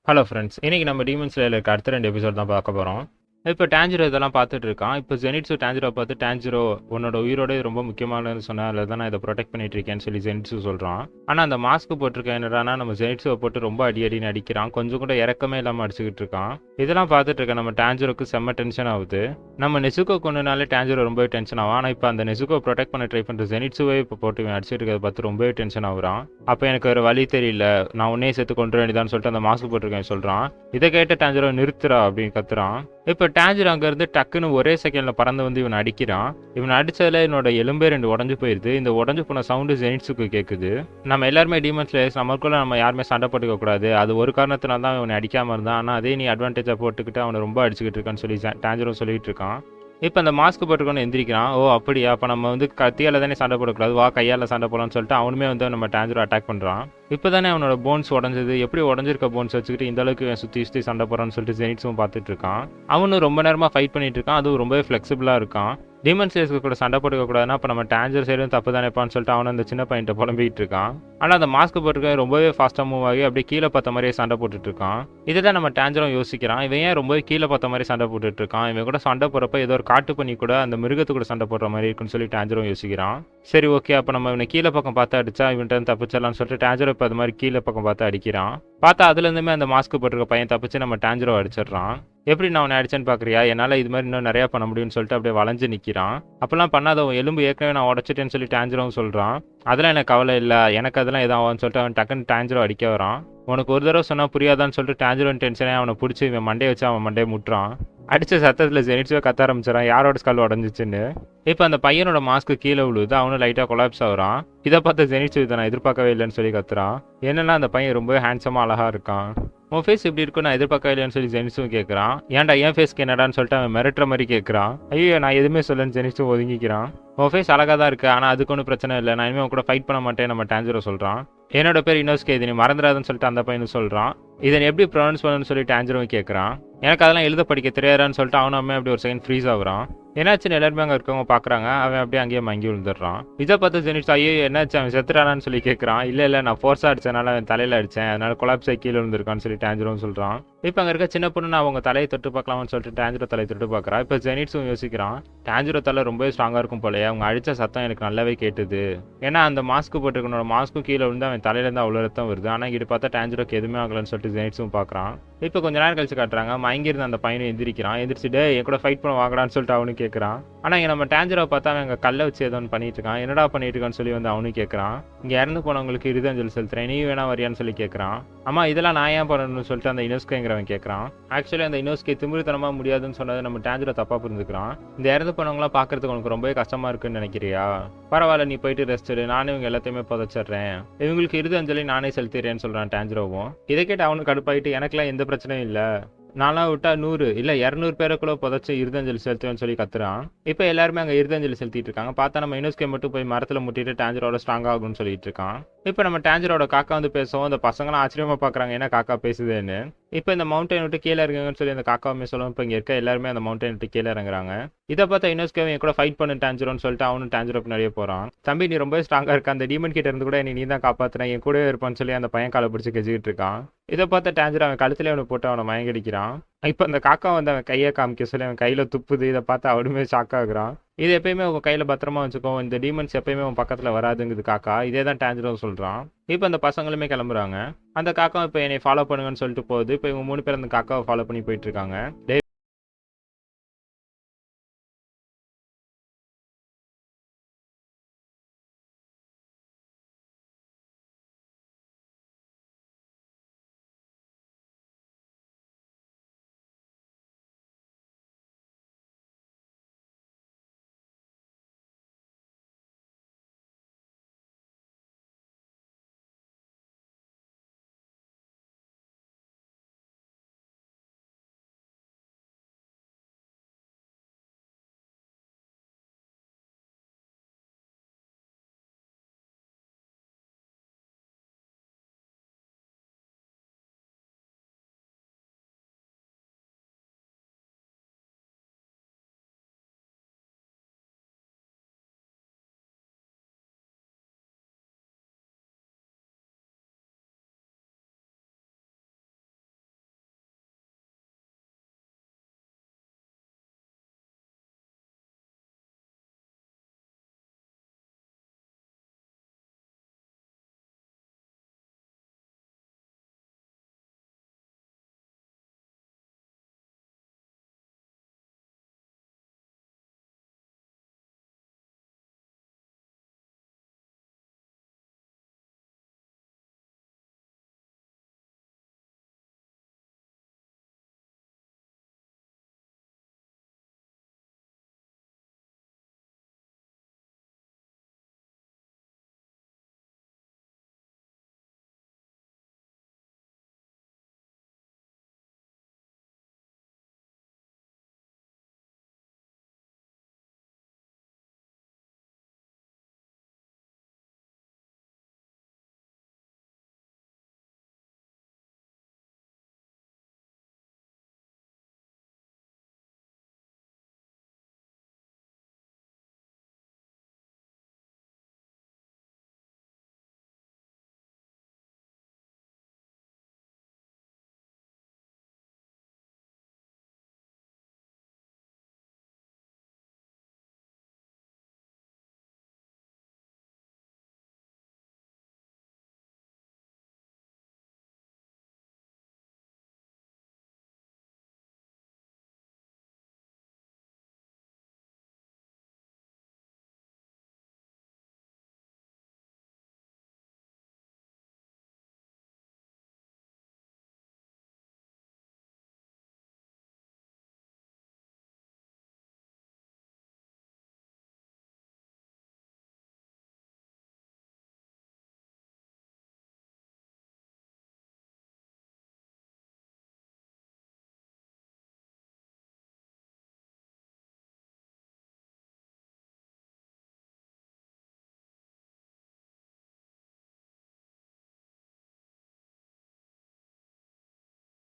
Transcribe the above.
Hello friends, இன்னைக்கு நம்ம demon ஸ்லேயர்ல இருக்க அடுத்த 2 எபிசோட் தான் பார்க்க போறோம். இப்போ டான்ஜிரோ இதெல்லாம் பார்த்துட்டு இருக்கான். இப்போ ஜெனிட்ஸு டான்ஜிரோ பார்த்து, டான்ஜிரோ உன்னோட உயிரோட இது ரொம்ப முக்கியமானதுன்னு சொன்னா, அதில் தான் நான் இதை ப்ரொடெக்ட் பண்ணிட்டு இருக்கேன்னு சொல்லி ஜெனிட்ஸு சொல்கிறான். ஆனால் அந்த மாஸ்க் போட்டிருக்க என்னடானா நம்ம ஜெனிட்ஸுவை போட்டு ரொம்ப அடின்னு அடிக்கிறான். கொஞ்சம் கூட இறக்கமே இல்லாமல் அடிச்சுக்கிட்டு இருக்கான். இதெல்லாம் பார்த்துட்டு இருக்க நம்ம டான்ஜிரோக்கு செம்ம டென்ஷன் ஆகுது. நம்ம நெசுக்கோ கொண்டுனாலே டான்ஜிரோ ரொம்பவே டென்ஷன் ஆகும். ஆனால் இப்போ அந்த நெசுக்கோ ப்ரொடெக்ட் பண்ண ட்ரை பண்ணுற ஜெனிட்ஸுவே இப்போ போட்டு இவன் அடிச்சுட்டு இருக்கிறத பார்த்து ரொம்பவே டென்ஷன் ஆகுறான். அப்போ எனக்கு வேறு வழி தெரியல, நான் உன்னே சேர்த்து கொண்டு வேண்டியதான்னு சொல்லிட்டு அந்த மாஸ்க் போட்டிருக்கேன் சொல்கிறான். இதை கேட்ட டான்ஜிரோ நிறுத்துறா அப்படின்னு கத்துறான். இப்போ டான்ஜிரோ அங்கேருந்து டக்குன்னு ஒரே செகண்டில் பறந்து வந்து இவன் அடிக்கிறான். இவன் அடித்ததில் என்னோட எலும்பே 2 உடஞ்சு போயிடுது. இந்த உடஞ்சு போன சவுண்டு ஜெனிட்ஸுக்கு கேட்குது. நம்ம எல்லாருமே டீமன் ஸ்லேயர்ஸ், நம்மளுக்குள்ள நம்ம யாருமே சண்டை போட்டுக்க கூடாது. அது ஒரு காரணத்தினால தான் இவனை அடிக்காமல் இருந்தான். ஆனால் அதே நீ அட்வான்டேஜாக போட்டுக்கிட்டு அவனை ரொம்ப அடிச்சுக்கிட்டு இருக்கான்னு சொல்லி டான்ஜிரோ சொல்லிட்டு இருக்கான். இப்போ அந்த மாஸ்க் போட்டுக்கொண்டு எந்திரிக்கிறான். ஓ அப்படியா, அப்போ நம்ம வந்து கத்தியால் தானே சண்டை போடக்கூடாது, வா கையால் சண்டை போடலாம்னு சொல்லிட்டு அவனுமே வந்து நம்ம டான்ஜிரோ அட்டாக் பண்ணுறான். இப்போ தானே அவனோட போன்ஸ் உடஞ்சது, எப்படி உடஞ்சிருக்க போன்ஸ் வச்சுக்கிட்டு இந்த அளவுக்கு சுற்றி சண்டை போகிறான்னு சொல்லிட்டு ஜெனிட்ஸும் பார்த்துட்டு இருக்கான். அவனும் ரொம்ப நேரமாக ஃபைட் பண்ணிட்டு இருக்கான். அதுவும் ரொம்பவே ஃப்ளெக்சிபிளாக இருக்கான். டீமன் ஸ்லேயர்ஸ்க்கு கூட சண்டை போட்டுக்க கூடாதுன்னா அப்போ நம்ம டான்ஜிரோ சைடும் தப்பு தானேப்பான்னு சொல்லிட்டு அவனை அந்த சின்ன பையன்ட்ட புலம்பிக்கிட்டு இருக்கான். ஆனால் அந்த மாஸ்க் போட்டுருக்க ரொம்பவே ஃபாஸ்ட்டாக மூவ் ஆகி அப்படியே கீழே பார்த்த மாதிரியே சண்டை போட்டுட்டு இருக்கான். இதை தான் நம்ம டான்ஜிரோ யோசிக்கிறான். இவன் ஏன் ரொம்பவே கீழே பார்த்த மாதிரி சண்டை போட்டுட்டு இருக்கான், இவன் கூட சண்டை போகிறப்ப ஏதோ ஒரு காட்டு பண்ணி கூட அந்த மிருகத்து கூட சண்டை போடுற மாதிரி இருக்குன்னு சொல்லி டான்ஜிரோ யோசிக்கிறான். சரி ஓகே, அப்போ நம்ம இவனை கீழே பக்கம் பார்த்து அடிச்சா இவன்ட்டு தப்பிச்சிடலாம்னு சொல்லிட்டு டான்ஜிரோ இப்போ அது மாதிரி கீழே பக்கம் பார்த்து அடிக்கிறான். பார்த்தா அதுலேருந்துமே அந்த மாஸ்க் போட்டிருக்க பையன் தப்பிச்சு நம்ம டான்ஜிரோ அடிச்சிடுறான். எப்படி நான் அவனை அடிச்சேன்னு பார்க்குறியா, என்னால் இது மாதிரி இன்னும் நிறையா பண்ண முடியும்னு சொல்லிட்டு அப்படியே வளைஞ்சு நிற்கிறான். அப்போல்லாம் பண்ணாத எலும்பு ஏற்கனவே நான் உடச்சிட்டேன்னு சொல்லி டான்ஜிரோவும் சொல்கிறான். அதெல்லாம் எனக்கு கவலை இல்லை, எனக்கு அதெல்லாம் எதாவது ஆகும்னு சொல்லிட்டு அவன் டக்குன்னு டான்ஜிரோ அடிக்க வரான். உனக்கு ஒரு தடவை சொன்னால் புரியாதான்னு சொல்லிட்டு டான்ஜிரோ டென்ஷனே அவனை பிடிச்சி இவன் மண்டையை வச்சு அவன் மண்டையை முட்டுறான். அடித்த சத்தத்தில் ஜெனிட்ஸுவே கத்த ஆரம்பிச்சிடறான், யாரோட ஸ்கல் உடஞ்சிச்சுன்னு. இப்போ அந்த பையனோட மாஸ்க்கு கீழே விழுது, அவனும் லைட்டாக கொலாப்ஸ் ஆகுறான். இதை பார்த்து ஜெனிட்ஸு இதை நான் எதிர்பார்க்கவே இல்லைன்னு சொல்லி கத்துறான். என்னன்னா அந்த பையன் ரொம்ப ஹேண்ட்ஸமாக அழகாக இருக்கான், உன் ஃபேஸ் இப்படி இருக்கும் நான் எதிர்பார்க்கவே இல்லைன்னு சொல்லி ஜெனிட்ஸும் கேட்குறான். ஏன்டா என் ஃபேஸ்க்கு என்னடான்னு சொல்லிட்டு அவன் மிரட்டுற மாதிரி கேட்குறான். ஐயோ நான் எதுவுமே சொல்லன்னு ஜெனிட்ஸும் ஒதுங்கிக்கிறான். உன் ஃபேஸ் அழகாக தான் இருக்குது, ஆனால் அதுக்கு ஒன்றும் பிரச்சனை இல்லை, நான் இனிமேல் கூட ஃபைட் பண்ண மாட்டேன் நம்ம டான்ஜிரோ சொல்கிறான். என்னோட பேர் இனோஸ்கே, இது நீ மறந்துடாதுன்னு சொல்லிட்டு அந்த பையனும் சொல்கிறான். இதை எப்படி ப்ரொனவுன்ஸ் பண்ணணும்னு சொல்லி டான்ஜிரோவும் கேட்குறான். எனக்கு அதெல்லாம் எழுத படிக்க தெரியாதான்னு சொல்லிட்டு அவனுமே அப்படி ஒரு செகண்ட் ஃப்ரீஸ் ஆகுறான். என்னாச்சுன்னு எல்லாருமே அங்கே இருக்கவங்க பார்க்குறாங்க. அவன் அப்படியே அங்கேயே மங்கி விழுந்துடுறான். இதை பார்த்து ஜெனிட்ஸ் ஐயோ என்னாச்சு அவன் செத்துறானான்னு சொல்லி கேட்குறான். இல்லை நான் ஃபோர்ஸாக அடிச்சதுனால அவன் தலையில் அடித்தேன், அதனால கொலாப்ஸ் ஆகி கீழே விழுந்திருக்கான்னு சொல்லி டான்ஜிரோவும் சொல்கிறான். இப்போ அங்கே இருக்க சின்ன பொண்ணு நான் அவங்க தலையை தொட்டு பார்க்கலாம்னு சொல்லிட்டு டான்ஜிரோ தலையை தொட்டு பார்க்குறா. இப்போ ஜெனிட்ஸும் யோசிக்கிறான், டான்ஜிரோ தலை ரொம்பவே ஸ்ட்ராங்காக இருக்கும் போலயே, அவங்க அடித்த சத்தம் எனக்கு நல்லாவே கேட்டுது. ஏன்னா அந்த மாஸ்க் போட்டுக்கனோட மாஸ்க்கும் கீழே விழுந்து அவன் தலையிலேருந்து அவ்வளோ ரத்தம் வருது. ஆனால் இங்கிட்டு பார்த்தா டான்ஜிரோக்கு எதுவுமே ஆகலன்னு சொல்லிட்டு ஜெனிட்ஸும் பார்க்குறான். இப்போ கொஞ்ச நேரம் கழிச்சு காட்டுறாங்க, மயங்கிருந்து அந்த பையனை எந்திரிக்கிறான். எந்திரிச்சிட்டு என் கூட ஃபைட் பண்ண வாங்கடான்னு சொல்லிட்டு அவனு கேட்குறான். ஆனால் இங்கே நம்ம டான்ஜிரோ பார்த்தா அவன் அங்கே கல்லை வச்சு ஏதோ ஒன்று பண்ணிட்டு இருக்கான். என்னடா பண்ணிட்டு இருக்கான்னு சொல்லி வந்து அவனு கேட்குறான். இங்கே இறந்து போனவங்களுக்கு இறுதியஞ்சலி செலுத்துறேன், நீ வேணா வரியான்னு சொல்லி கேட்குறான். ஆமாம் இதெல்லாம் நான் ஏன் பண்ணணும்னு சொல்லிட்டு அந்த இனோஸ்கேங்கிறவன் கேட்குறான். ஆக்சுவலி அந்த இனோஸ்கே திமிருத்தனமாக முடியாதுன்னு சொன்னதை நம்ம டான்ஜிரோ தப்பாக புரிஞ்சுக்கிறான். இந்த இறந்து போனவங்களாம் பார்க்கறதுக்கு உனக்கு ரொம்பவே கஷ்டமாக இருக்குன்னு நினைக்கிறியா, பரவாயில்ல நீ போயிட்டு ரெஸ்ட் எடு, நானும் இவங்க எல்லாத்தையுமே புதைச்சிட்றேன், இவங்களுக்கு இறுதி அஞ்சலி நானே செலுத்திடுறேன்னு சொல்கிறான் டான்ஜிரோவும். இதை கேட்டு அவனுக்கு கடுப்பாயிட்டு எனக்குலாம் எந்த பிரச்சனையும் இல்லை, நான்லாம் விட்டா 100 இல்லை 200 பேருக்குள்ள புதைச்சி இறுதஞ்சலி செலுத்துவேன்னு சொல்லி கத்துறான். இப்போ எல்லாருமே அங்கே இறுதஞ்சலி செலுத்திட்டு இருக்காங்க. பார்த்தா நம்ம இனோஸ்கே மட்டும் போய் மரத்தில் முட்டிட்டு டான்ஜிரோட ஸ்ட்ராங் ஆகும்னு சொல்லிட்டு இருக்கான். இப்போ நம்ம டான்ஜிரோட காக்கா வந்து பேசுவோம். அந்த பசங்களாம் ஆச்சரியமா பார்க்குறாங்க, ஏன்னா காக்கா பேசுதுன்னு. இப்போ இந்த மவுண்டைன் விட்டு கீழே இறங்குங்கன்னு சொல்லி அந்த காக்காவுமே சொல்லுவோம். இப்போ இங்கே இருக்க எல்லாருமே அந்த மவுண்டைன் விட்டு கீழே இறங்குறாங்க. இதை பார்த்தா இனோஸ்கே என் கூட ஃபைட் பண்ணு டான்ஜிரோன்னு சொல்லிட்டு அவனும் டான்ஜிரோ பின்னாடியே போகிறான். தம்பி நீ ரொம்ப ஸ்ட்ராங்காக இருக்க, அந்த டீமன் கிட்ட இருந்து கூட நீ தான் காப்பாற்றுறேன், என் கூடவே இருப்பான்னு சொல்லி அந்த பையன் காலை பிடிச்சி கெஞ்சிக்கிட்டு இருக்கான். இதை பார்த்த டான்ஜிரோ அவன் கழுத்துல அவனை போட்டு அவனை மயங்கடிக்கிறான். இப்போ அந்த காக்கா வந்து அவன் கையை காமிக்க சொல்லி அவன் கையில் துப்புது. இதை பார்த்து அவனுமே ஷாக் ஆகுறான். இது எப்பயுமே உங்கள் கையில் பத்திரமா வச்சுக்கோ, இந்த டீமன்ஸ் எப்பயுமே உன் பக்கத்தில் வராதுங்குது காக்கா. இதே தான் டான்ஜிரோ சொல்கிறான். இப்போ அந்த பசங்களுமே கிளம்புறாங்க. அந்த காக்கா இப்போ என்னை ஃபாலோ பண்ணுங்கன்னு சொல்லிட்டு போகுது. இப்போ இவங்க 3 பேர் அந்த காக்காவை ஃபாலோ பண்ணி போயிட்டு இருக்காங்க.